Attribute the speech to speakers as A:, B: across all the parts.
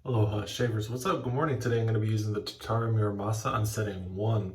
A: Aloha shavers, what's up? Good morning. Today I'm going to be using the Tatara Muramasa on setting 1.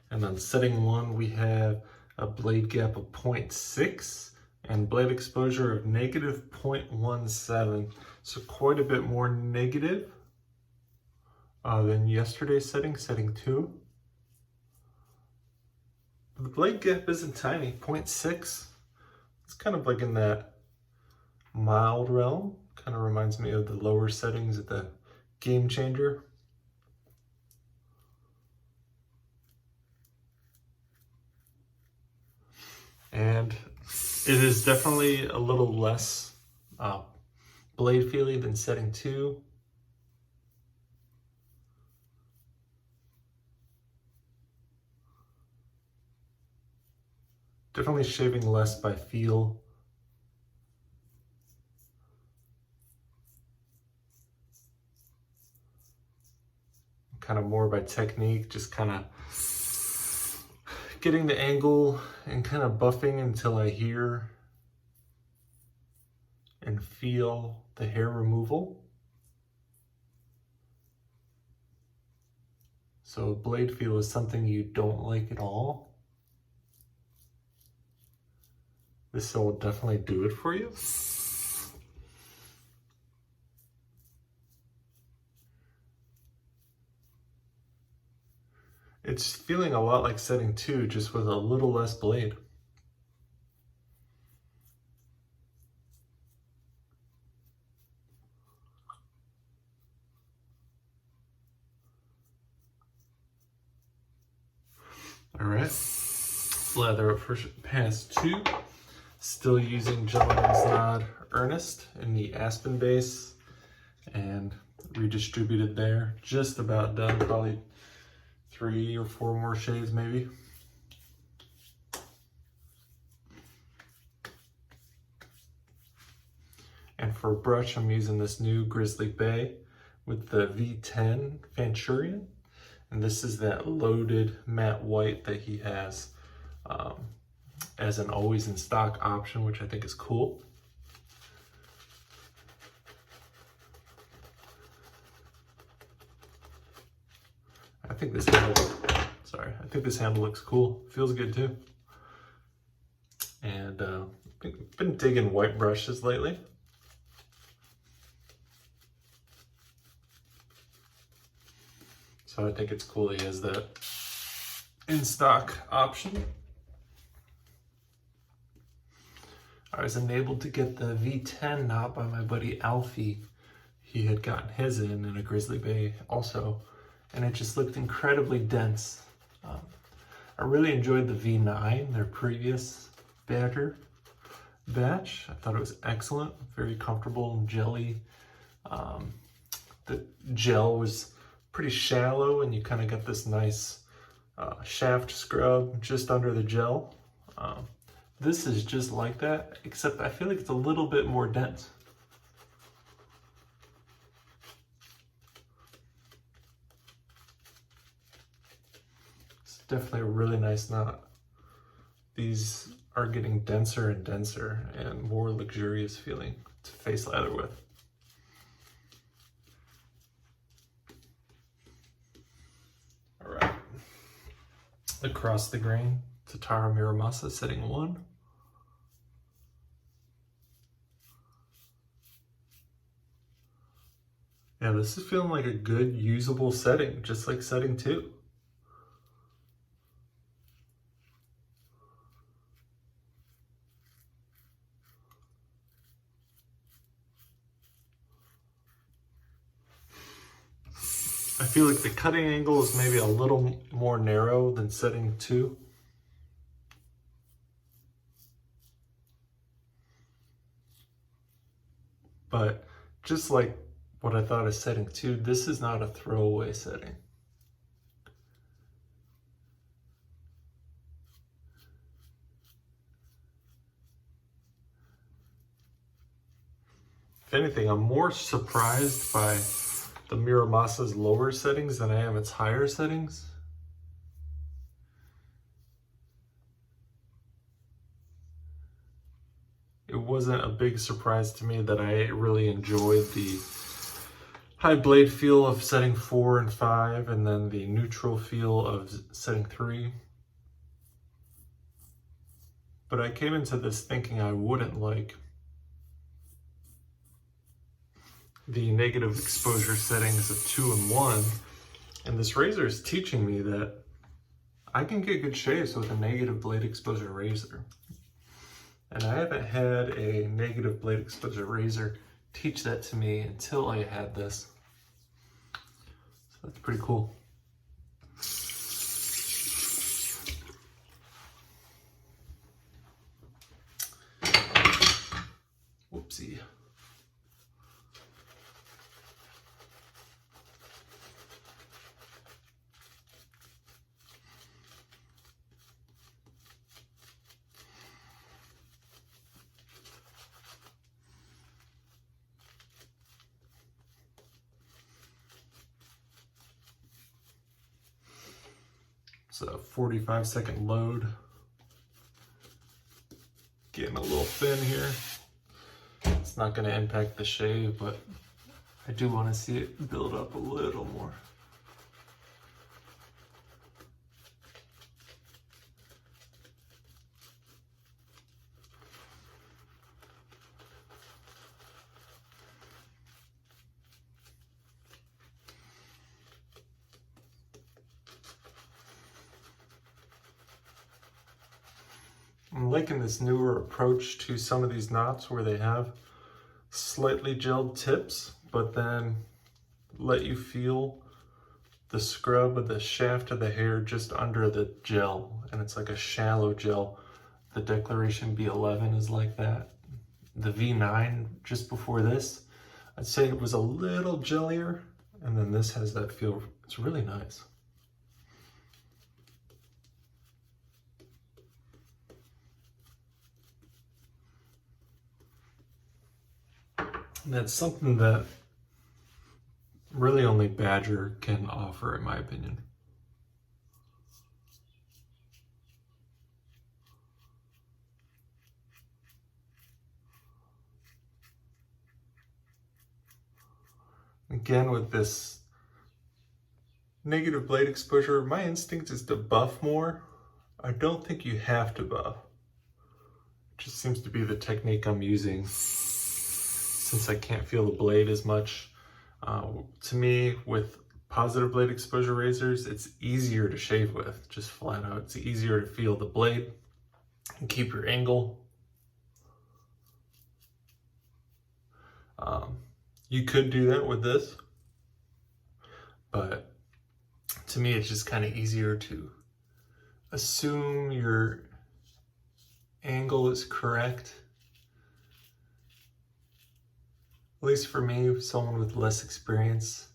A: And on setting 1 we have a blade gap of 0.6 and blade exposure of negative 0.17. So quite a bit more negative than yesterday's setting 2. The blade gap isn't tiny, 0.6. It's kind of like in that mild realm. Kind of reminds me of the lower settings at the Game Changer. And it is definitely a little less blade feely than setting 2. Definitely shaving less by feel. Kind of more by technique, just kind of getting the angle and kind of buffing until I hear and feel the hair removal. So blade feel is something you don't like at all. This will definitely do it for you. It's feeling a lot like setting 2, just with a little less blade. All right, lather up for pass 2. Still using Gentleman's Nod Earnest in the Aspen base and redistributed there. Just about done, probably 3 or 4 more shades maybe. And for a brush, I'm using this new Grizzly Bay with the V10 Venturian. And this is that loaded matte white that he has as an always in stock option, which I think is cool. I think this handle looks cool. Feels good too. And been digging white brushes lately. So I think it's cool he has that in stock option. I was enabled to get the V10 knob by my buddy Alfie. He had gotten his in a Grizzly Bay also, and it just looked incredibly dense. I really enjoyed the V9, their previous batch. I thought it was excellent, very comfortable and jelly. The gel was pretty shallow, and you kind of got this nice shaft scrub just under the gel. This is just like that, except I feel like it's a little bit more dense. It's definitely a really nice knot. These are getting denser and denser and more luxurious feeling to face lather with. All right, across the grain, Tatara Muramasa setting 1. Yeah, this is feeling like a good usable setting, just like setting 2. I feel like the cutting angle is maybe a little more narrow than setting 2. But just like what I thought of setting 2, this is not a throwaway setting. If anything, I'm more surprised by the Muramasa's lower settings than I am its higher settings. It wasn't a big surprise to me that I really enjoyed the high blade feel of setting 4 and 5, and then the neutral feel of setting 3. But I came into this thinking I wouldn't like the negative exposure settings of 2 and 1. And this razor is teaching me that I can get good shaves with a negative blade exposure razor. And I haven't had a negative blade exposure razor teach that to me until I had this. So that's pretty cool. Whoopsie. So 45-second load. Getting a little thin here. It's not going to impact the shave, but I do want to see it build up a little more. I'm liking this newer approach to some of these knots where they have slightly gelled tips, but then let you feel the scrub of the shaft of the hair just under the gel. And it's like a shallow gel. The Declaration B11 is like that. The V9 just before this, I'd say it was a little jellier, and then this has that feel. It's really nice. And that's something that really only Badger can offer, in my opinion. Again, with this negative blade exposure, my instinct is to buff more. I don't think you have to buff. It just seems to be the technique I'm using since I can't feel the blade as much. To me, with positive blade exposure razors, it's easier to shave with, just flat out. It's easier to feel the blade and keep your angle. You could do that with this, but to me, it's just kind of easier to assume your angle is correct. At least for me, someone with less experience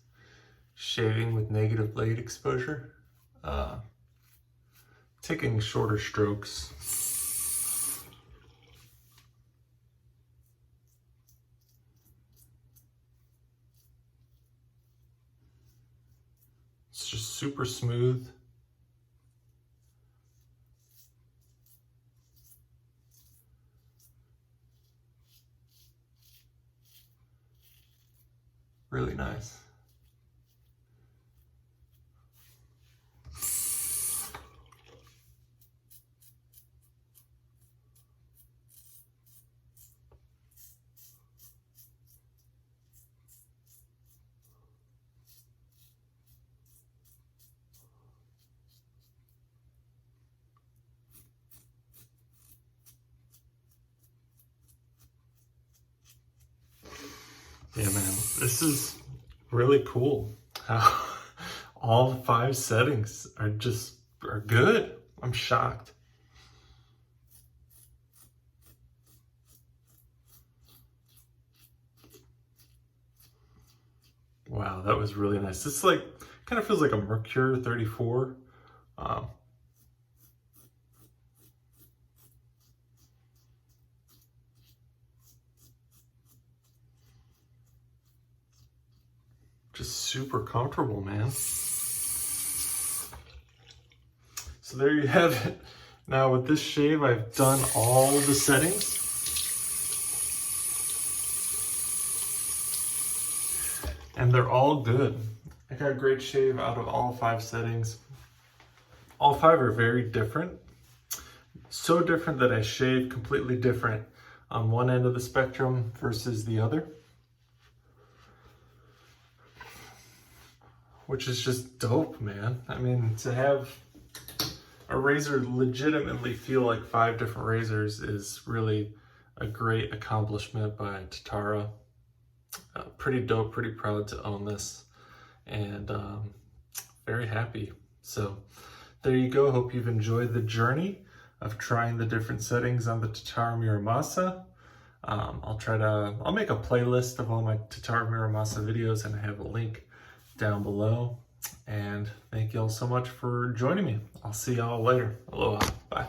A: shaving with negative blade exposure, taking shorter strokes. It's just super smooth. Really nice. Yeah, man, this is really cool how all 5 settings are good. I'm shocked. Wow, that was really nice. This like kind of feels like a Mercure 34. Just super comfortable, man. So there you have it. Now with this shave, I've done all the settings. and they're all good. I got a great shave out of all 5 settings. All 5 are very different. So different that I shave completely different on one end of the spectrum versus the other. Which is just dope, man. I mean, to have a razor legitimately feel like 5 different razors is really a great accomplishment by Tatara. Pretty dope, pretty proud to own this, and very happy. So there you go. Hope you've enjoyed the journey of trying the different settings on the Tatara Muramasa. I'll make a playlist of all my Tatara Muramasa videos, and I have a link down below. And thank you all so much for joining me. I'll see y'all later. Aloha. Bye.